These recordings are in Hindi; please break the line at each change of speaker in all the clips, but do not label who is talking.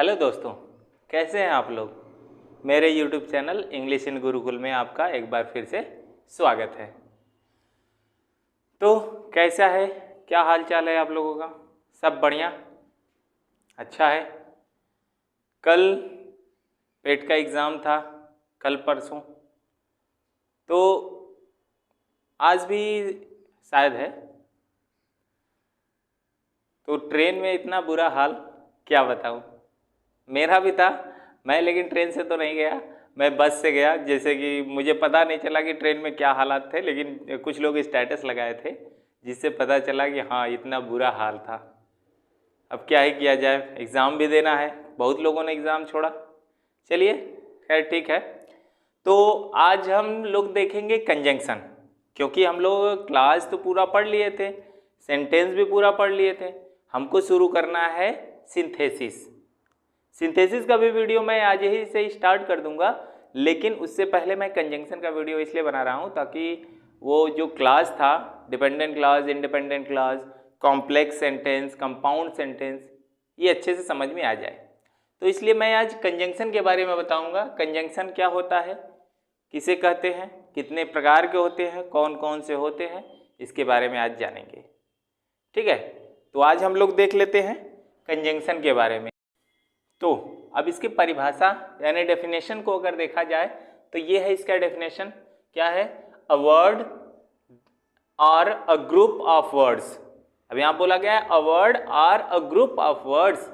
हेलो दोस्तों, कैसे हैं आप लोग। मेरे YouTube channel English in Gurukul में आपका एक बार फिर से स्वागत है। तो कैसा है, क्या हाल चाल है आप लोगों का? सब बढ़िया, अच्छा है। कल पेट का एग्ज़ाम था, कल परसों, तो आज भी शायद है। तो ट्रेन में इतना बुरा हाल क्या बताऊँ। मेरा भी था, मैं लेकिन ट्रेन से तो नहीं गया, मैं बस से गया। जैसे कि मुझे पता नहीं चला कि ट्रेन में क्या हालात थे, लेकिन कुछ लोग स्टेटस लगाए थे जिससे पता चला कि हाँ इतना बुरा हाल था। अब क्या ही किया जाए, एग्ज़ाम भी देना है, बहुत लोगों ने एग्ज़ाम छोड़ा। चलिए खैर ठीक है। तो आज हम लोग देखेंगे कंजंक्शन, क्योंकि हम लोग क्लास तो पूरा पढ़ लिए थे, सेंटेंस भी पूरा पढ़ लिए थे। हमको शुरू करना है सिंथेसिस। सिंथेसिस का भी वीडियो मैं आज ही से स्टार्ट कर दूंगा, लेकिन उससे पहले मैं कंजंक्शन का वीडियो इसलिए बना रहा हूँ ताकि वो जो क्लास था, dependent class, independent class, complex sentence, compound sentence, ये अच्छे से समझ में आ जाए। तो इसलिए मैं आज कंजंक्शन के बारे में बताऊंगा। कंजंक्शन क्या होता है, किसे कहते हैं, कितने प्रकार के होते हैं, कौन कौन से होते हैं, इसके बारे में आज जानेंगे। ठीक है, तो आज हम लोग देख लेते हैं कंजंक्शन के बारे में। तो अब इसकी परिभाषा यानी डेफिनेशन को अगर देखा जाए तो ये है इसका डेफिनेशन। क्या है? अ वर्ड और अ ग्रुप ऑफ वर्ड्स। अब यहां बोला गया है अ वर्ड और a group of words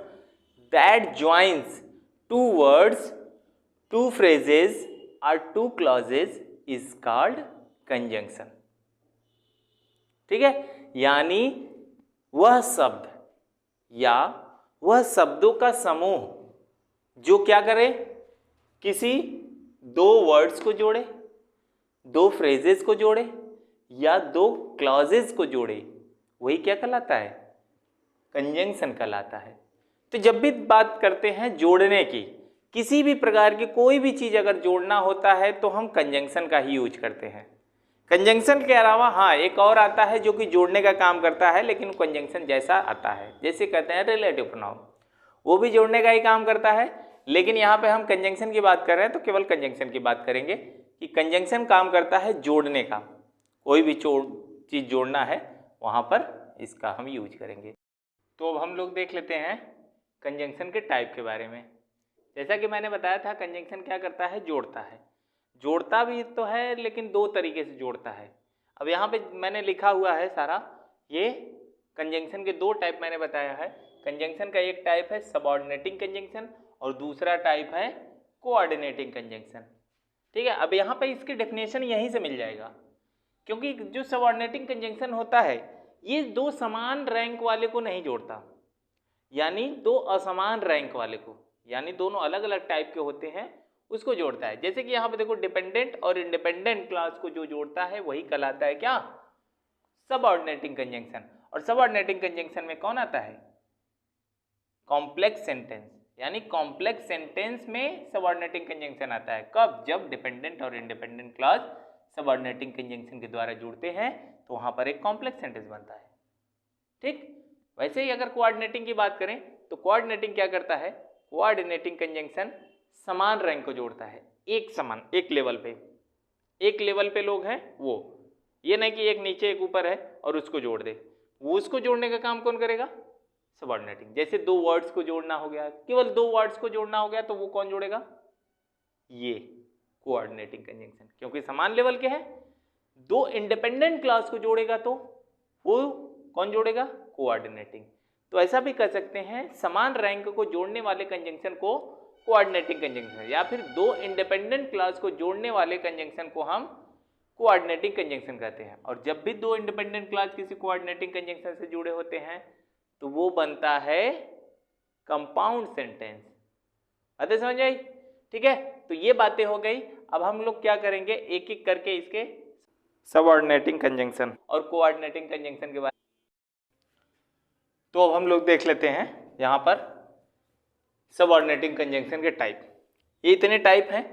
that joins two words, two phrases और two clauses is called conjunction. ठीक है, यानी वह शब्द या वह शब्दों का समूह जो क्या करे, किसी दो वर्ड्स को जोड़े, दो फ्रेजेस को जोड़े या दो क्लॉजेस को जोड़े, वही क्या कहलाता है? कंजंक्शन कहलाता है। तो जब भी बात करते हैं जोड़ने की, किसी भी प्रकार की कोई भी चीज अगर जोड़ना होता है तो हम कंजंक्शन का ही यूज करते हैं। कंजंक्शन के अलावा हाँ एक और आता है जो कि जोड़ने का काम करता है, लेकिन कंजंक्शन जैसा आता है, जैसे कहते हैं रिलेटिव प्रोनाउन, वो भी जोड़ने का ही काम करता है। लेकिन यहाँ पे हम कंजंक्शन की बात कर रहे हैं तो केवल कंजंक्शन की बात करेंगे कि कंजंक्शन काम करता है जोड़ने का। कोई भी चीज जोड़ना है वहाँ पर इसका हम यूज करेंगे। तो अब हम लोग देख लेते हैं कंजंक्शन के टाइप के बारे में। जैसा कि मैंने बताया था, कंजंक्शन क्या करता है? जोड़ता है। जोड़ता भी तो है लेकिन दो तरीके से जोड़ता है। अब यहाँ पे मैंने लिखा हुआ है सारा, ये कंजंक्शन के दो टाइप मैंने बताया है। कंजंक्शन का एक टाइप है सबऑर्डिनेटिंग कंजंक्शन और दूसरा टाइप है कोऑर्डिनेटिंग कंजंक्शन। ठीक है, अब यहाँ पे इसकी डेफिनेशन यहीं से मिल जाएगा, क्योंकि जो सबऑर्डिनेटिंग कंजंक्शन होता है ये दो समान रैंक वाले को नहीं जोड़ता, यानी दो असमान रैंक वाले को, यानी दोनों अलग अलग टाइप के होते हैं, उसको जोड़ता है। जैसे कि यहाँ पे देखो, डिपेंडेंट और इंडिपेंडेंट क्लास को जो जोड़ता है वही कहलाता है क्या? Subordinating conjunction. और सबऑर्डिनेटिंग कंजंक्शन में कौन आता है? कॉम्प्लेक्स सेंटेंस, यानी कॉम्प्लेक्स सेंटेंस में सबऑर्डिनेटिंग कंजंक्शन आता है। कब? जब डिपेंडेंट और इंडिपेंडेंट क्लॉज सबऑर्डिनेटिंग कंजंक्शन के द्वारा जुड़ते हैं तो वहां पर एक कॉम्प्लेक्स सेंटेंस बनता है। ठीक, वैसे ही अगर कोऑर्डिनेटिंग की बात करें तो कोऑर्डिनेटिंग क्या करता है? कोऑर्डिनेटिंग कंजंक्शन समान रैंक को जोड़ता है, एक समान, एक लेवल पे, एक लेवल पे लोग हैं वो, ये नहीं कि एक नीचे एक ऊपर है और उसको जोड़ दे। वो उसको जोड़ने का काम कौन करेगा? सबऑर्डिनेटिंग। जैसे दो वर्ड्स को जोड़ना हो गया, केवल दो वर्ड्स को जोड़ना हो गया तो वो कौन जोड़ेगा? ये कोऑर्डिनेटिंग कंजंक्शन, क्योंकि समान लेवल के हैं। दो इंडिपेंडेंट क्लास को जोड़ेगा तो वो कौन जोड़ेगा? कोऑर्डिनेटिंग। तो ऐसा भी कर सकते हैं, समान रैंक को जोड़ने वाले कंजंक्शन को कोऑर्डिनेटिंग कंजंक्शन, या फिर दो इंडिपेंडेंट क्लास को जोड़ने वाले कंजंक्शन को हम कोऑर्डिनेटिंग कंजंक्शन कहते हैं। और जब भी दो इंडिपेंडेंट क्लास किसी कोऑर्डिनेटिंग कंजंक्शन से जुड़े होते हैं तो वो बनता है कंपाउंड सेंटेंस। बातें समझ आई? ठीक है, तो ये बातें हो गई। अब हम लोग क्या करेंगे, एक एक करके इसके सबऑर्डिनेटिंग कंजंक्शन और कोऑर्डिनेटिंग कंजंक्शन के बारे में। तो अब हम लोग देख लेते हैं यहाँ पर सबऑर्डिनेटिंग कंजंक्शन के टाइप। ये इतने टाइप हैं: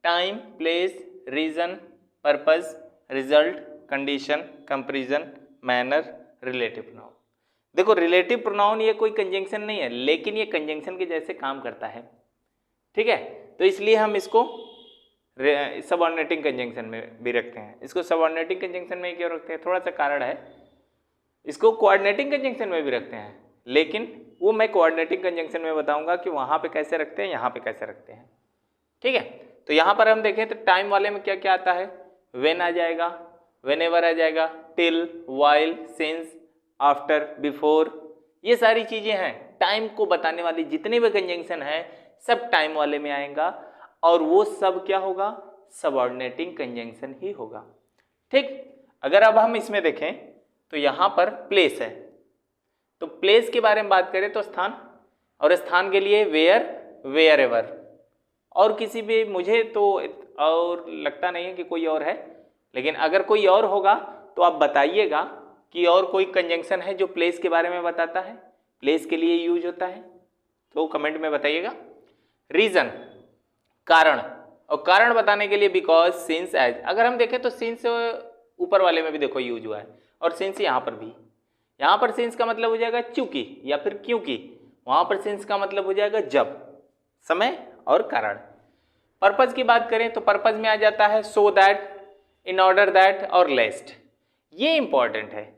time, place, reason, purpose, result, condition, comparison, manner, relative noun. देखो रिलेटिव प्रोनाउन ये कोई कंजंक्शन नहीं है, लेकिन ये कंजंक्शन के जैसे काम करता है, ठीक है। तो इसलिए हम इसको सबऑर्डिनेटिंग कंजंक्शन में भी रखते हैं। इसको सबऑर्डिनेटिंग कंजंक्शन में क्यों रखते हैं, थोड़ा सा कारण है। इसको कोऑर्डिनेटिंग कंजंक्शन में भी रखते हैं, लेकिन वो मैं कोऑर्डिनेटिंग कंजंक्शन में बताऊंगा कि वहां पे कैसे रखते हैं, यहाँ पे कैसे रखते हैं, ठीक है। तो यहाँ पर हम देखें तो टाइम वाले में क्या क्या आता है, व्हेन आ जाएगा, व्हेनेवर आ जाएगा, till, while, since, after, before, ये सारी चीजें हैं टाइम को बताने वाली। जितने भी कंजंक्शन है सब टाइम वाले में आएगा, और वो सब क्या होगा, सबऑर्डिनेटिंग कंजंक्शन ही होगा, ठीक। अगर अब हम इसमें देखें तो यहाँ पर प्लेस है, तो प्लेस के बारे में बात करें तो स्थान, और स्थान के लिए वेयर, वेयर एवर, और किसी भी, मुझे तो और लगता नहीं है कि कोई और है, लेकिन अगर कोई और होगा तो आप बताइएगा कि और कोई कंजंक्शन है जो प्लेस के बारे में बताता है, प्लेस के लिए यूज होता है, तो कमेंट में बताइएगा। रीजन, कारण, और कारण बताने के लिए बिकॉज, सिंस, एज। अगर हम देखें तो सिंस ऊपर वाले में भी देखो यूज हुआ है, और सिंस यहाँ पर भी। यहाँ पर सिंस का मतलब हो जाएगा चूंकि या फिर क्योंकि, वहां पर सिंस का मतलब हो जाएगा जब, समय और कारण। पर्पज की बात करें तो पर्पज में आ जाता है so that, in order that और लेस्ट। ये इंपॉर्टेंट है,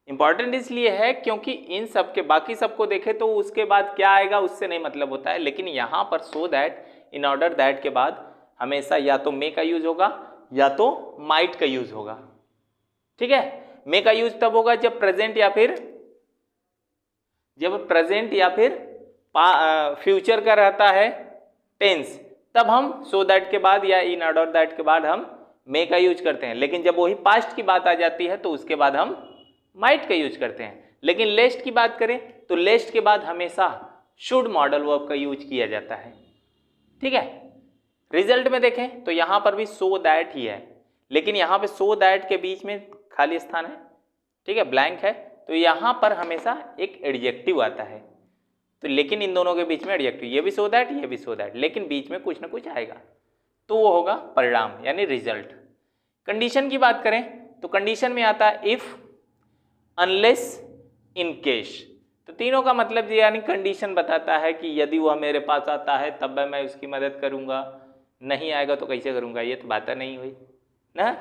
इंपॉर्टेंट इसलिए है क्योंकि इन सब के बाकी सबको देखें तो उसके बाद क्या आएगा उससे नहीं मतलब होता है, लेकिन यहाँ पर so that, in order that के बाद हमेशा या तो मे का यूज होगा या तो माइट का यूज होगा, ठीक है। मे का यूज तब होगा जब प्रेजेंट या फिर फ्यूचर का रहता है टेंस, तब हम सो दैट के बाद या इन ऑर्डर दैट के बाद हम मे का यूज करते हैं। लेकिन जब वही पास्ट की बात आ जाती है तो उसके बाद हम माइट का यूज करते हैं। लेकिन लेस्ट की बात करें तो लेस्ट के बाद हमेशा शुड मॉडल वर्ब का यूज किया जाता है, ठीक है। रिजल्ट में देखें तो यहां पर भी सो दैट ही है, लेकिन यहां पे सो दैट के बीच में खाली स्थान है, ठीक है, ब्लैंक है, तो यहां पर हमेशा एक एडजेक्टिव आता है। तो लेकिन इन दोनों के बीच में एडजेक्टिव, ये भी सो दैट, ये भी सो दैट, लेकिन बीच में कुछ ना कुछ आएगा, तो वो होगा परिणाम यानी रिजल्ट। कंडीशन की बात करें तो कंडीशन में आता है इफ, अनलेस, इन केस। तो तीनों का मतलब यानी कंडीशन बताता है कि यदि वह मेरे पास आता है तब मैं उसकी मदद करूंगा, नहीं आएगा तो कैसे करूंगा, ये तो बात नहीं हुई ना।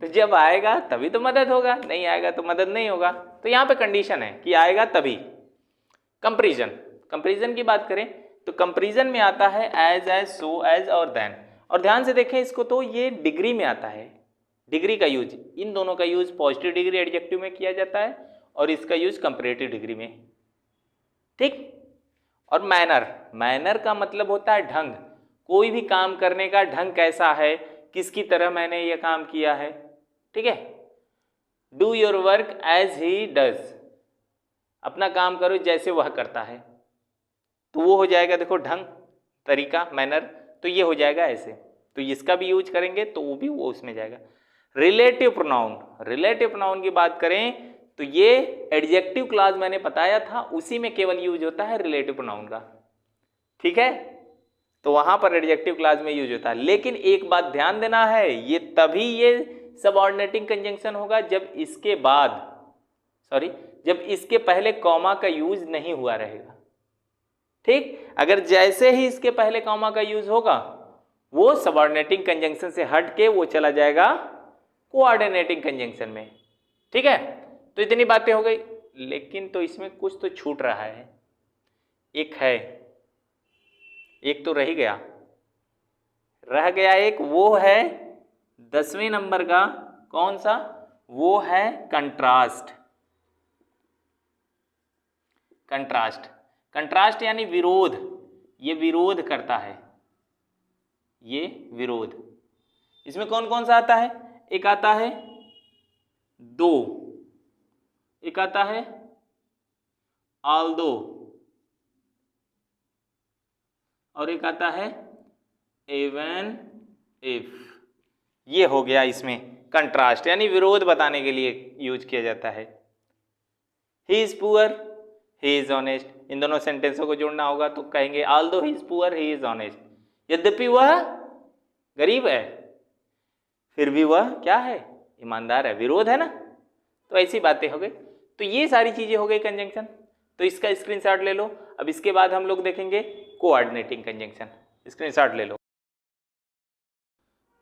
तो जब आएगा तभी तो मदद होगा, नहीं आएगा तो मदद नहीं होगा। तो यहाँ पे कंडीशन है कि आएगा तभी। कंपैरिजन, कंपैरिजन की बात करें तो कंपैरिजन में आता है एज, सो, एज और देन। और ध्यान से देखें इसको तो ये डिग्री में आता है, डिग्री का यूज, इन दोनों का यूज पॉजिटिव डिग्री एडजेक्टिव में किया जाता है और इसका यूज कंपैरेटिव डिग्री में, ठीक। और मैनर, मैनर का मतलब होता है ढंग, कोई भी काम करने का ढंग कैसा है, किसकी तरह मैंने यह काम किया है, ठीक है। Do your work as he does, अपना काम करो जैसे वह करता है, तो वो हो जाएगा देखो ढंग, तरीका, मैनर, तो ये हो जाएगा ऐसे। तो इसका भी यूज करेंगे तो वो भी वो उसमें जाएगा। रिलेटिव प्रोनाउन, रिलेटिव प्रोनाउन की बात करें तो ये एडजेक्टिव क्लास मैंने बताया था, उसी में केवल यूज होता है रिलेटिव प्रोनाउन का, ठीक है। तो वहां पर एडजेक्टिव क्लास में यूज होता है, लेकिन एक बात ध्यान देना है, ये तभी ये सबऑर्डिनेटिंग कंजंक्शन होगा जब इसके बाद, जब इसके पहले कॉमा का यूज नहीं हुआ रहेगा, ठीक। अगर जैसे ही इसके पहले कॉमा का यूज होगा वो सबऑर्डिनेटिंग कंजंक्शन से हट के वो चला जाएगा कोऑर्डिनेटिंग कंजंक्शन में, ठीक है। तो इतनी बातें हो गई, लेकिन तो इसमें कुछ तो छूट रहा है, एक है, एक तो रह गया एक, वो है 10वें नंबर का, कौन सा, वो है कंट्रास्ट। कंट्रास्ट, कंट्रास्ट यानी विरोध, ये विरोध करता है, ये विरोध। इसमें कौन कौन सा आता है, एक आता है दो, एक आता है ऑल्दो, और एक आता है इवन इफ। ये हो गया इसमें कंट्रास्ट, यानी विरोध बताने के लिए यूज किया जाता है। He is poor, he is honest, इन दोनों सेंटेंसों को जोड़ना होगा तो कहेंगे although he is poor he is honest, यद्यपि वह गरीब है फिर भी वह क्या है, ईमानदार है, विरोध है ना। तो ऐसी बातें हो गई। तो ये सारी चीजें हो गई कंजंक्शन, तो इसका स्क्रीनशॉट ले लो। अब इसके बाद हम लोग देखेंगे कोऑर्डिनेटिंग कंजंक्शन, स्क्रीनशॉट ले लो।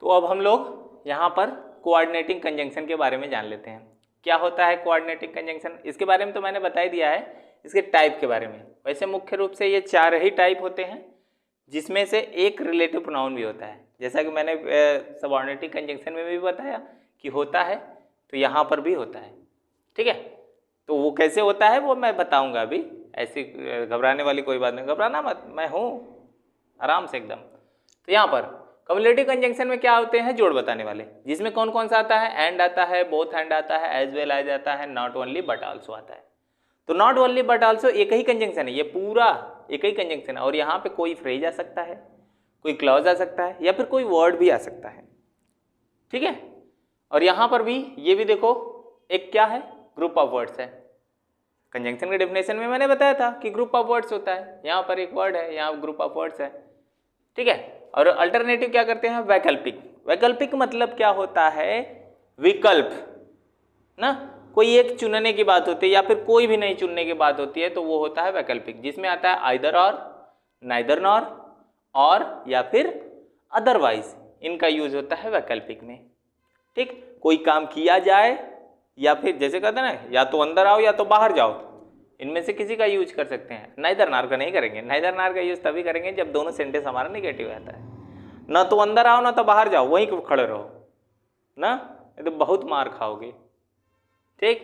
तो अब हम लोग यहाँ पर कोऑर्डिनेटिंग कंजंक्शन के बारे में जान लेते हैं। क्या होता है कोऑर्डिनेटिंग कंजंक्शन, इसके बारे में तो मैंने बता ही दिया है। इसके टाइप के बारे में, वैसे मुख्य रूप से ये 4 ही टाइप होते हैं, जिसमें से एक रिलेटिव प्रोनाउन भी होता है, जैसा कि मैंने सबऑर्डिनेटिंग कंजंक्शन में भी बताया कि होता है, तो यहाँ पर भी होता है। ठीक है, तो वो कैसे होता है वो मैं बताऊंगा अभी, ऐसी घबराने वाली कोई बात नहीं, घबराना मत, मैं हूँ आराम से एकदम। तो यहाँ पर कम्युलेटिव कंजंक्शन में क्या होते हैं, जोड़ बताने वाले, जिसमें कौन कौन सा आता है, एंड आता है, बोथ एंड आता है, एज वेल एज आता है, नॉट ओनली बट आल्सो आता है। तो नॉट ओनली बट आल्सो एक ही कंजंक्शन है, ये पूरा एक ही कंजंक्शन है, और यहाँ पे कोई फ्रेज आ सकता है, कोई क्लॉज आ सकता है, या फिर कोई वर्ड भी आ सकता है। ठीक है, और यहाँ पर भी ये भी देखो, एक क्या है, ग्रुप ऑफ वर्ड्स है। कंजंक्शन के डेफिनेशन में मैंने बताया था कि ग्रुप ऑफ वर्ड्स होता है, यहाँ पर एक वर्ड है, यहाँ ग्रुप ऑफ वर्ड्स है। ठीक है, और अल्टरनेटिव क्या करते हैं, वैकल्पिक। वैकल्पिक मतलब क्या होता है, विकल्प ना, कोई एक चुनने की बात होती है या फिर कोई भी नहीं चुनने की बात होती है, तो वो होता है वैकल्पिक, जिसमें आता है आइदर और, नाइदर नॉर, और या फिर अदरवाइज, इनका यूज होता है वैकल्पिक में। ठीक, कोई काम किया जाए या फिर जैसे कहते हैं ना, या तो अंदर आओ या तो बाहर जाओ, इनमें से किसी का यूज कर सकते हैं। नाइदर नॉर का नहीं करेंगे, नाइदर नॉर का यूज तभी करेंगे जब दोनों सेंटेंस हमारा निगेटिव आता है। ना तो अंदर आओ ना तो बाहर जाओ, वहीं खड़े रहो ना, तो बहुत मार खाओगे। ठीक,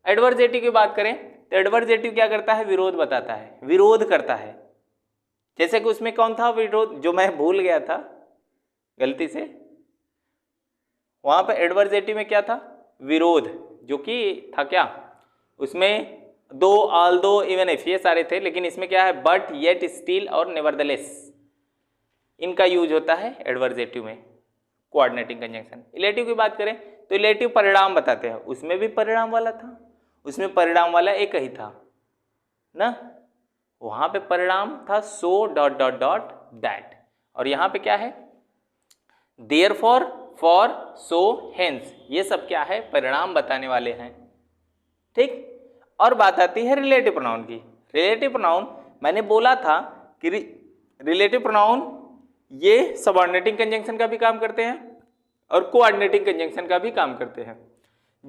एडवर्जेटिव की बात करें तो एडवर्जेटिव क्या करता है, विरोध बताता है, विरोध करता है। जैसे कि उसमें कौन था विरोध, जो मैं भूल गया था गलती से, वहां पर एडवर्जेटिव में क्या था, विरोध, जो कि था क्या, उसमें दो, ऑल दो, इवन इफ, ये सारे थे, लेकिन इसमें क्या है, बट, येट, स्टिल और नेवरदलेस, इनका यूज होता है एडवर्जेटिव में, कोऑर्डिनेटिंग कंजंक्शन। इलेटिव की बात करें तो इलेटिव परिणाम बताते हैं, उसमें भी परिणाम वाला था, उसमें परिणाम वाला एक ही था ना, वहां पे परिणाम था so dot dot dot that, और यहां पे क्या है, देयरफॉर, फॉर, सो, हेंस, ये सब क्या है, परिणाम बताने वाले हैं। ठीक, और बात आती है रिलेटिव प्रोनाउन की। रिलेटिव प्रोनाउन मैंने बोला था कि रिलेटिव प्रोनाउन ये सबऑर्डिनेटिंग कंजंक्शन का भी काम करते हैं और कोऑर्डिनेटिंग कंजंक्शन का भी काम करते हैं।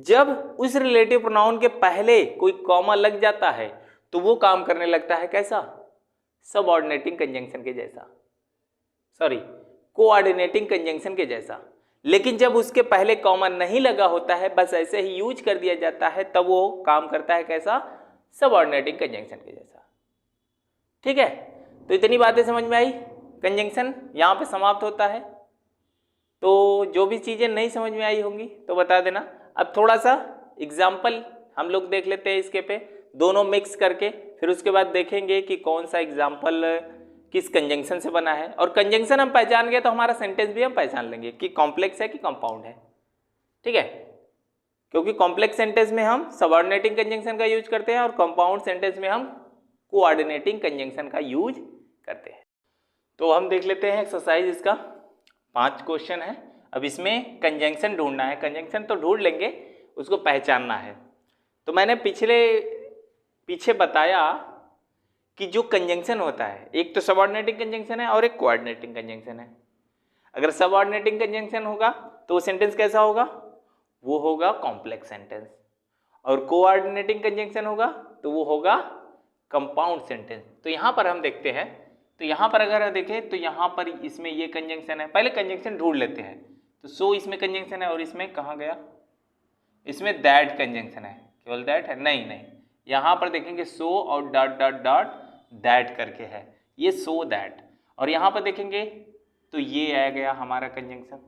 जब उस रिलेटिव प्रोनाउन के पहले कोई कॉमा लग जाता है तो वो काम करने लगता है कैसा, सबऑर्डिनेटिंग कंजंक्शन के जैसा, सॉरी, कोऑर्डिनेटिंग कंजंक्शन के जैसा। लेकिन जब उसके पहले कॉमा नहीं लगा होता है, बस ऐसे ही यूज कर दिया जाता है, तब वो काम करता है कैसा, सबऑर्डिनेटिंग कंजंक्शन के जैसा। ठीक है, तो इतनी बातें समझ में आई। कंजंक्शन यहाँ पे समाप्त होता है। तो जो भी चीज़ें नहीं समझ में आई होंगी तो बता देना। अब थोड़ा सा एग्जाम्पल हम लोग देख लेते हैं इसके पे, दोनों मिक्स करके, फिर उसके बाद देखेंगे कि कौन सा एग्जाम्पल किस कंजंक्शन से बना है। और कंजंक्शन हम पहचान गए तो हमारा सेंटेंस भी हम पहचान लेंगे कि कॉम्प्लेक्स है कि कंपाउंड है। ठीक है, क्योंकि कॉम्प्लेक्स सेंटेंस में हम सबऑर्डिनेटिंग कंजंक्शन का यूज करते हैं और कंपाउंड सेंटेंस में हम कोऑर्डिनेटिंग कंजंक्शन का यूज करते हैं। तो हम देख लेते हैं एक्सरसाइज, इसका 5 क्वेश्चन है। अब इसमें कंजंक्शन ढूंढना है, कंजंक्शन तो ढूंढ लेंगे, उसको पहचानना है। तो मैंने पीछे बताया कि जो कंजंक्शन होता है, एक तो सबऑर्डिनेटिंग कंजंक्शन है और एक कोऑर्डिनेटिंग कंजंक्शन है। अगर सबऑर्डिनेटिंग कंजंक्शन होगा तो वो सेंटेंस कैसा होगा, वो होगा कॉम्प्लेक्स सेंटेंस, और कोऑर्डिनेटिंग कंजंक्शन होगा तो वो होगा कंपाउंड सेंटेंस। तो यहाँ पर हम देखते हैं, तो यहाँ पर अगर देखें तो यहाँ पर इसमें ये कंजंक्शन है, पहले कंजंक्शन ढूंढ लेते हैं। तो सो इसमें कंजंक्शन है और इसमें कहाँ गया, इसमें दैट कंजंक्शन है, केवल दैट है, नहीं, यहाँ पर देखेंगे सो और डॉट डॉट डॉट दैट करके है, ये सो दैट। और यहाँ पर देखेंगे तो ये आ गया हमारा कंजंक्शन।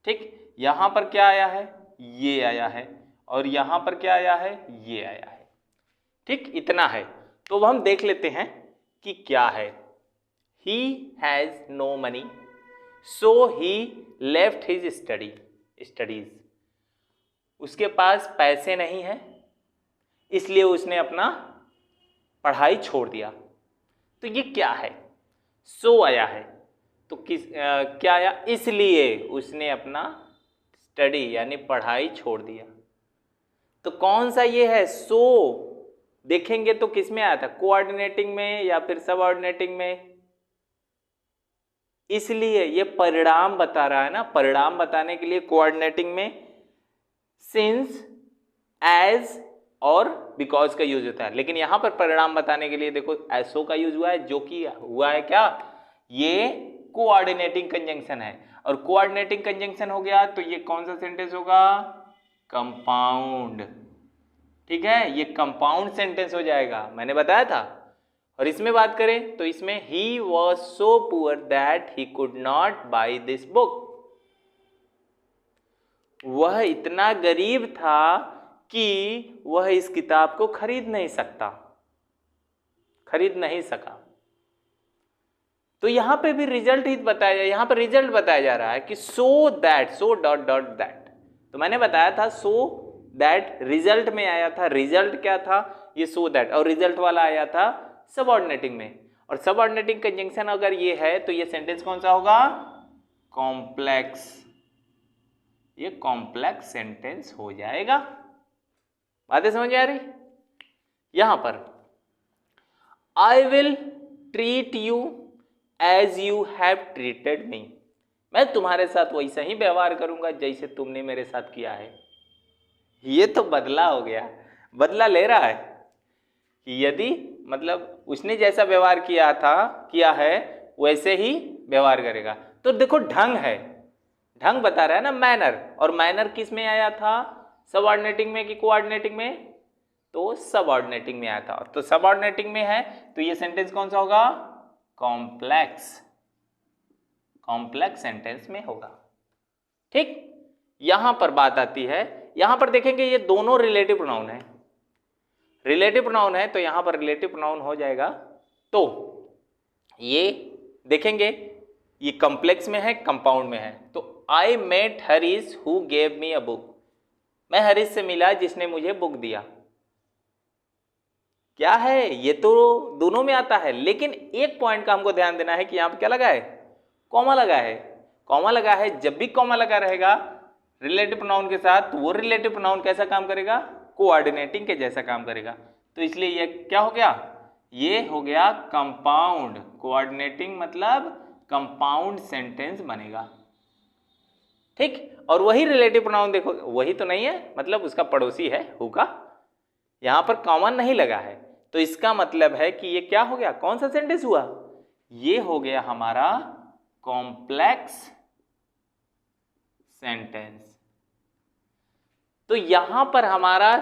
ठीक, यहाँ पर क्या आया है, ये आया है, और यहाँ पर क्या आया है, ये आया है। ठीक, इतना है। तो अब हम देख लेते हैं कि क्या है। He has no money, so he left his studies. उसके पास पैसे नहीं है, इसलिए उसने अपना पढ़ाई छोड़ दिया। तो ये क्या है, सो आया है, तो क्या आया, इसलिए उसने अपना स्टडी यानी पढ़ाई छोड़ दिया। तो कौन सा ये है? सो देखेंगे तो किस में आया था? कोऑर्डिनेटिंग में या फिर सबऑर्डिनेटिंग में? इसलिए ये परिणाम बता रहा है ना, परिणाम बताने के लिए कोऑर्डिनेटिंग में सिंस, एज और बिकॉज का यूज होता है, लेकिन यहां पर परिणाम बताने के लिए देखो एसओ का यूज हुआ है, जो कि हुआ है क्या? ये कोऑर्डिनेटिंग कंजंक्शन है, और कोऑर्डिनेटिंग कंजंक्शन हो गया तो ये कौन सा सेंटेंस होगा? कंपाउंड। ठीक है, ये कंपाउंड सेंटेंस हो जाएगा, मैंने बताया था। और इसमें बात करें तो इसमें he was so poor that he could not by this book. वह इतना गरीब था कि वह इस किताब को खरीद नहीं सकता, खरीद नहीं सका। तो यहां पे भी रिजल्ट ही बताया, यहां पर रिजल्ट बताया जा रहा है कि so that, so dot dot that. तो मैंने बताया था सो दैट रिजल्ट में आया था, रिजल्ट क्या था? ये सो दैट, और रिजल्ट वाला आया था सबऑर्डिनेटिंग में। और सबऑर्डिनेटिंग कंजंक्शन अगर ये है तो ये सेंटेंस कौन सा होगा? कॉम्प्लेक्स। ये कॉम्प्लेक्स सेंटेंस हो जाएगा। बातें समझ आ रही? यहां पर I will treat you as you have treated me. मैं तुम्हारे साथ वैसा ही व्यवहार करूंगा जैसे तुमने मेरे साथ किया है। ये तो बदला हो गया, बदला ले रहा है कि यदि मतलब उसने जैसा व्यवहार किया है वैसे ही व्यवहार करेगा। तो देखो ढंग है, ढंग बता रहा है ना, मैनर। और मैनर किस में आया था? सबऑर्डिनेटिंग में कि कोऑर्डिनेटिंग में? तो सबऑर्डिनेटिंग में आया था। तो सबऑर्डिनेटिंग में है तो ये सेंटेंस कौन सा होगा? कॉम्प्लेक्स, कॉम्प्लेक्स सेंटेंस में होगा। ठीक, यहां पर बात आती है, यहां पर देखेंगे ये दोनों रिलेटिव प्रोनाउन है, रिलेटिव प्रोनाउन है तो यहां पर रिलेटिव प्रोनाउन हो जाएगा। तो ये देखेंगे ये कॉम्प्लेक्स में है, कंपाउंड में है। तो I met Harish who gave me a book. मैं हरीश से मिला जिसने मुझे बुक दिया। क्या है? ये तो दोनों में आता है, लेकिन एक पॉइंट का हमको ध्यान देना है कि यहां पर क्या लगा है? कॉमा लगा है। कॉमा लगा है, जब भी कॉमा लगा रहेगा रिलेटिव प्रोनाउन के साथ तो वो रिलेटिव प्रोनाउन कैसा काम करेगा? कोऑर्डिनेटिंग के जैसा काम करेगा। तो इसलिए ये क्या हो गया? ये हो गया कंपाउंड। कोऑर्डिनेटिंग मतलब कंपाउंड सेंटेंस बनेगा। ठीक, और वही रिलेटिव प्रोनाउन देखो, वही तो नहीं है, मतलब उसका पड़ोसी है हु का, यहां पर कॉमन नहीं लगा है। तो इसका मतलब है कि ये क्या हो गया? कौन सा सेंटेंस हुआ? ये हो गया हमारा कॉम्प्लेक्स सेंटेंस। तो यहां पर हमारा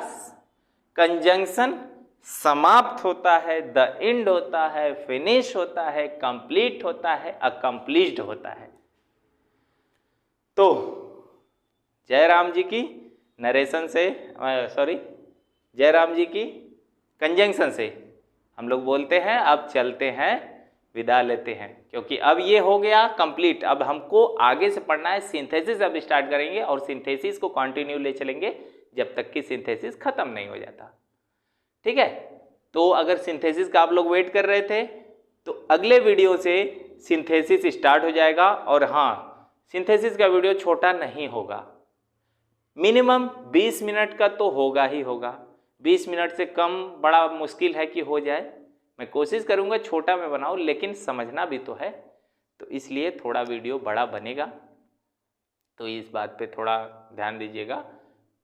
कंजंक्शन समाप्त होता है, द एंड होता है, फिनिश होता है, कंप्लीट होता है, अकम्प्लीश्ड होता है। तो जयराम जी की नरेशन से, जयराम जी की कंजंक्शन से हम लोग बोलते हैं अब चलते हैं, विदा लेते हैं, क्योंकि अब ये हो गया कंप्लीट। अब हमको आगे से पढ़ना है सिंथेसिस, अब स्टार्ट करेंगे और सिंथेसिस को कंटिन्यू ले चलेंगे जब तक कि सिंथेसिस खत्म नहीं हो जाता। ठीक है, तो अगर सिंथेसिस का आप लोग वेट कर रहे थे तो अगले वीडियो से सिंथेसिस स्टार्ट हो जाएगा। और हाँ, सिंथेसिस का वीडियो छोटा नहीं होगा, मिनिमम 20 मिनट का तो होगा ही होगा। 20 मिनट से कम बड़ा मुश्किल है कि हो जाए। मैं कोशिश करूंगा छोटा में बनाऊं, लेकिन समझना भी तो है, तो इसलिए थोड़ा वीडियो बड़ा बनेगा। तो इस बात पे थोड़ा ध्यान दीजिएगा।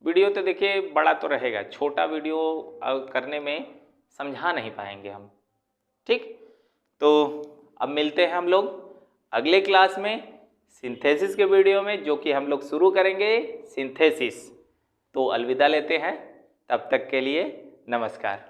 वीडियो तो देखिए बड़ा तो रहेगा, छोटा वीडियो करने में समझा नहीं पाएंगे हम। ठीक, तो अब मिलते हैं हम लोग अगले क्लास में सिंथेसिस के वीडियो में, जो कि हम लोग शुरू करेंगे सिंथेसिस। तो अलविदा लेते हैं, तब तक के लिए नमस्कार।